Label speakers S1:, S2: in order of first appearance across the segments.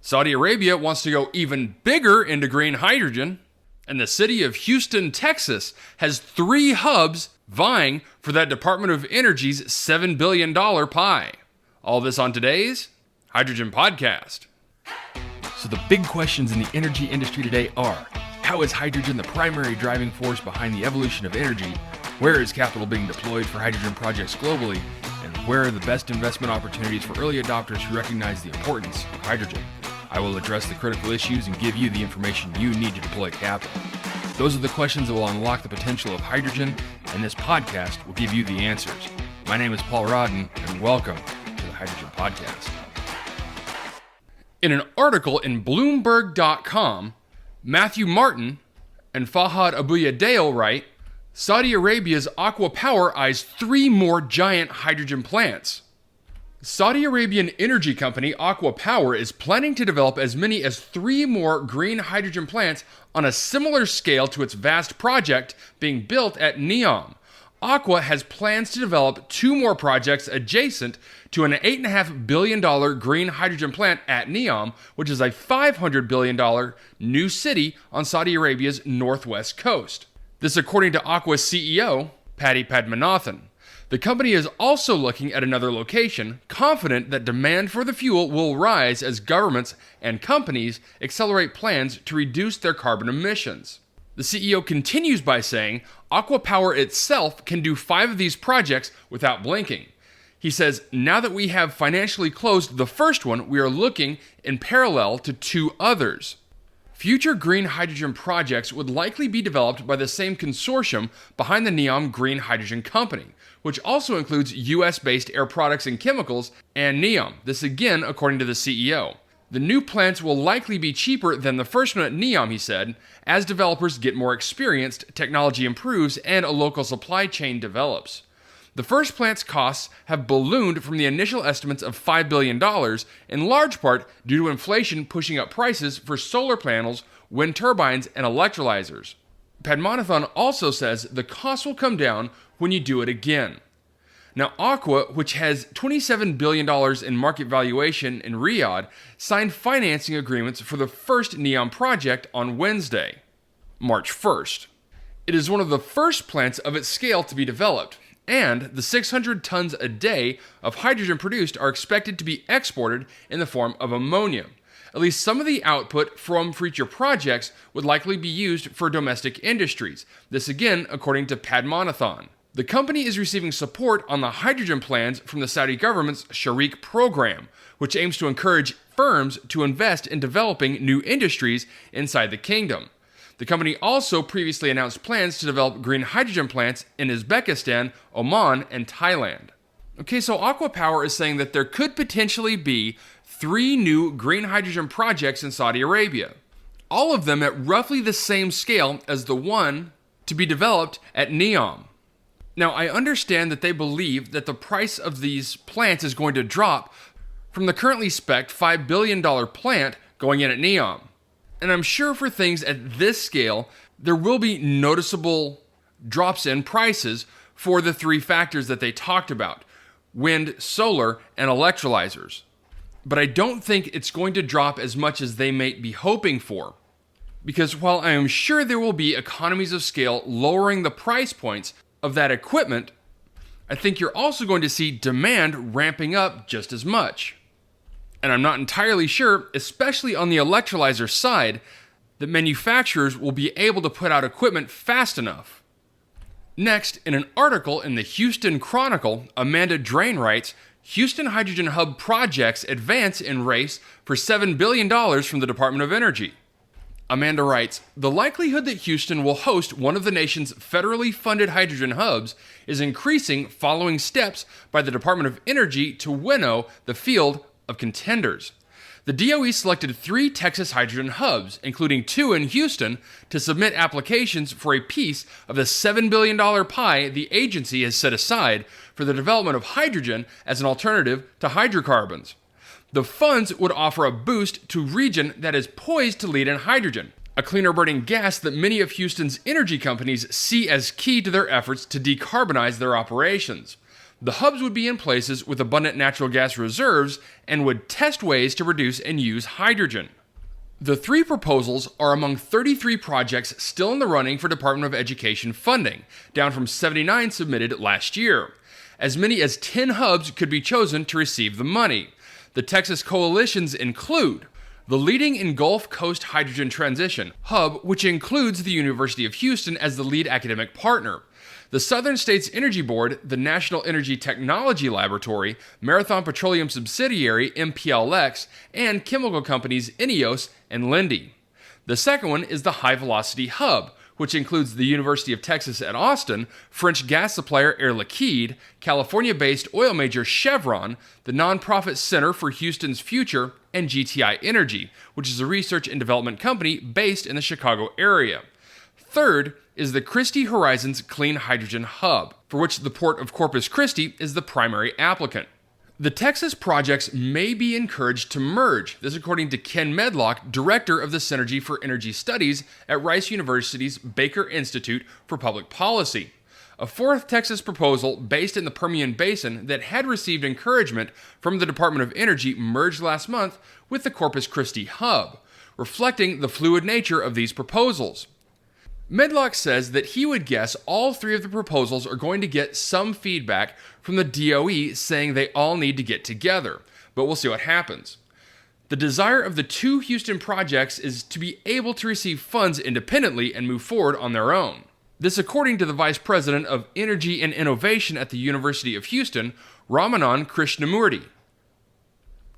S1: Saudi Arabia wants to go even bigger into green hydrogen, and the city of Houston, Texas has 3 hubs vying for that Department of Energy's $7 billion pie. All this on today's Hydrogen Podcast.
S2: So the big questions in the energy industry today are, how is hydrogen the primary driving force behind the evolution of energy? Where is capital being deployed for hydrogen projects globally? And where are the best investment opportunities for early adopters who recognize the importance of hydrogen? I will address the critical issues and give you the information you need to deploy capital. Those are the questions that will unlock the potential of hydrogen, and this podcast will give you the answers. My name is Paul Rodden, and welcome to the Hydrogen Podcast.
S1: In an article in Bloomberg.com, Matthew Martin and Fahad Abuyadale write, Saudi Arabia's Aqua Power eyes 3 more giant hydrogen plants. Saudi Arabian energy company Aqua Power is planning to develop as many as 3 more green hydrogen plants on a similar scale to its vast project being built at Neom. Aqua has plans to develop 2 more projects adjacent to an $8.5 billion green hydrogen plant at Neom, which is a $500 billion new city on Saudi Arabia's northwest coast. This according to Aqua's CEO, Paddy Padmanathan. The company is also looking at another location, confident that demand for the fuel will rise as governments and companies accelerate plans to reduce their carbon emissions. The CEO continues by saying Aqua Power itself can do 5 of these projects without blinking. He says, now that we have financially closed the first one, we are looking in parallel to 2 others. Future green hydrogen projects would likely be developed by the same consortium behind the Neom Green Hydrogen Company, which also includes US-based Air Products and Chemicals and Neom. This again, according to the CEO. The new plants will likely be cheaper than the first one at Neom, he said, as developers get more experienced, technology improves, and a local supply chain develops. The first plant's costs have ballooned from the initial estimates of $5 billion, in large part due to inflation pushing up prices for solar panels, wind turbines, and electrolyzers. Padmanathan also says the cost will come down when you do it again. Now, Aqua, which has $27 billion in market valuation in Riyadh, signed financing agreements for the first Neom project on Wednesday, March 1st. It is one of the first plants of its scale to be developed, and the 600 tons a day of hydrogen produced are expected to be exported in the form of ammonia. At least some of the output from future projects would likely be used for domestic industries. This again, according to Padmanathan. The company is receiving support on the hydrogen plans from the Saudi government's Sharik program, which aims to encourage firms to invest in developing new industries inside the kingdom. The company also previously announced plans to develop green hydrogen plants in Uzbekistan, Oman, and Thailand. Okay, so Aqua Power is saying that there could potentially be 3 new green hydrogen projects in Saudi Arabia, all of them at roughly the same scale as the one to be developed at Neom. Now, I understand that they believe that the price of these plants is going to drop from the currently spec'd $5 billion plant going in at Neom. And I'm sure for things at this scale, there will be noticeable drops in prices for the 3 factors that they talked about: wind, solar, and electrolyzers. But I don't think it's going to drop as much as they may be hoping for. Because while I am sure there will be economies of scale lowering the price points of that equipment, I think you're also going to see demand ramping up just as much. And I'm not entirely sure, especially on the electrolyzer side, that manufacturers will be able to put out equipment fast enough. Next, in an article in the Houston Chronicle, Amanda Drain writes, Houston Hydrogen Hub projects advance in race for $7 billion from the Department of Energy. Amanda writes, the likelihood that Houston will host one of the nation's federally funded hydrogen hubs is increasing following steps by the Department of Energy to winnow the field of contenders. The DOE selected 3 Texas hydrogen hubs, including 2 in Houston, to submit applications for a piece of the $7 billion pie the agency has set aside for the development of hydrogen as an alternative to hydrocarbons. The funds would offer a boost to a region that is poised to lead in hydrogen, a cleaner burning gas that many of Houston's energy companies see as key to their efforts to decarbonize their operations. The hubs would be in places with abundant natural gas reserves and would test ways to produce and use hydrogen. The 3 proposals are among 33 projects still in the running for Department of Education funding, down from 79 submitted last year. As many as 10 hubs could be chosen to receive the money. The Texas coalitions include the leading in Gulf Coast Hydrogen Transition Hub, which includes the University of Houston as the lead academic partner, the Southern States Energy Board, the National Energy Technology Laboratory, Marathon Petroleum subsidiary MPLX, and chemical companies INEOS and Linde. The second one is the High Velocity Hub, which includes the University of Texas at Austin, French gas supplier Air Liquide, California-based oil major Chevron, the nonprofit Center for Houston's Future, and GTI Energy, which is a research and development company based in the Chicago area. Third is the Christie Horizons Clean Hydrogen Hub, for which the Port of Corpus Christi is the primary applicant. The Texas projects may be encouraged to merge, this according to Ken Medlock, director of the Synergy for Energy Studies at Rice University's Baker Institute for Public Policy. A fourth Texas proposal based in the Permian Basin that had received encouragement from the Department of Energy merged last month with the Corpus Christi Hub, reflecting the fluid nature of these proposals. Medlock says that he would guess all 3 of the proposals are going to get some feedback from the DOE saying they all need to get together, but we'll see what happens. The desire of the 2 Houston projects is to be able to receive funds independently and move forward on their own. This according to the Vice President of Energy and Innovation at the University of Houston, Ramanan Krishnamurti.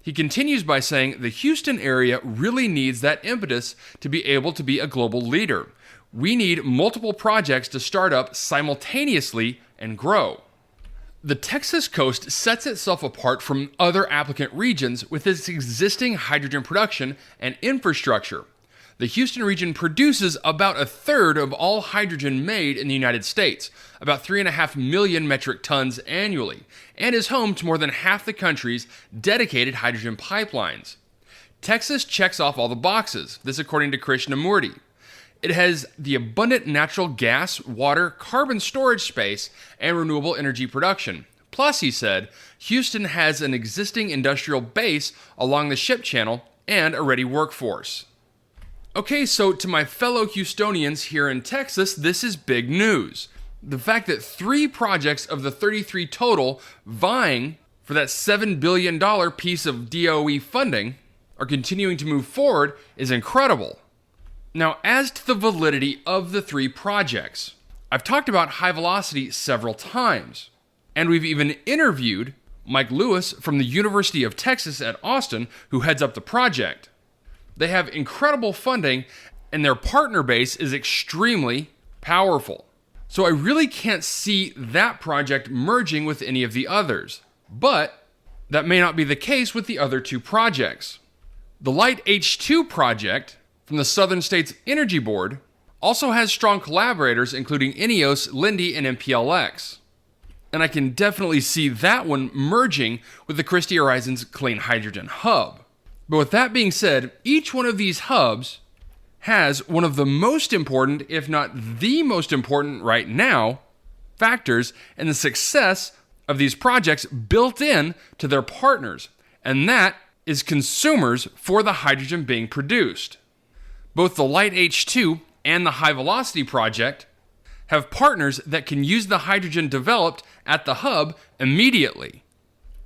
S1: He continues by saying the Houston area really needs that impetus to be able to be a global leader. We need multiple projects to start up simultaneously and grow. The Texas coast sets itself apart from other applicant regions with its existing hydrogen production and infrastructure. The Houston region produces about 1/3 of all hydrogen made in the United States, about 3.5 million metric tons annually, and is home to more than half the country's dedicated hydrogen pipelines. Texas checks off all the boxes, this according to Krishnamurti. It has the abundant natural gas, water, carbon storage space, and renewable energy production. Plus, he said, Houston has an existing industrial base along the ship channel and a ready workforce. Okay, so to my fellow Houstonians here in Texas, this is big news. The fact that 3 projects of the 33 total vying for that $7 billion piece of DOE funding are continuing to move forward is incredible. Now, as to the validity of the 3 projects, I've talked about high velocity several times, and we've even interviewed Mike Lewis from the University of Texas at Austin, who heads up the project. They have incredible funding, and their partner base is extremely powerful. So I really can't see that project merging with any of the others, but that may not be the case with the other 2 projects. The Light H2 project from the Southern States Energy Board also has strong collaborators including INEOS, Linde, and MPLX. And I can definitely see that one merging with the Christie Horizons Clean Hydrogen Hub. But with that being said, each one of these hubs has one of the most important, if not the most important right now, factors in the success of these projects built in to their partners, and that is consumers for the hydrogen being produced. Both the Light H2 and the High Velocity project have partners that can use the hydrogen developed at the hub immediately.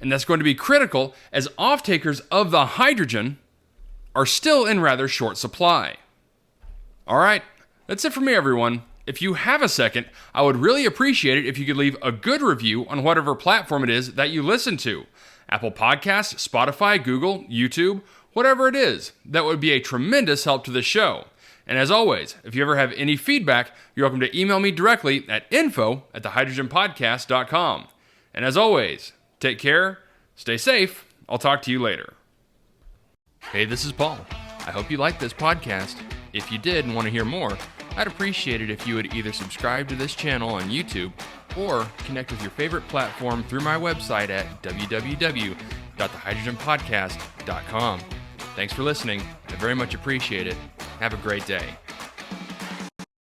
S1: And that's going to be critical as off-takers of the hydrogen are still in rather short supply. All right, that's it for me, everyone. If you have a second, I would really appreciate it if you could leave a good review on whatever platform it is that you listen to. Apple Podcasts, Spotify, Google, YouTube, whatever it is. That would be a tremendous help to the show. And as always, if you ever have any feedback, you're welcome to email me directly at info@thehydrogenpodcast.com. And as always, take care, stay safe, I'll talk to you later.
S2: Hey, this is Paul. I hope you liked this podcast. If you did and want to hear more, I'd appreciate it if you would either subscribe to this channel on YouTube or connect with your favorite platform through my website at www.thehydrogenpodcast.com. Thanks for listening. I very much appreciate it. Have a great day.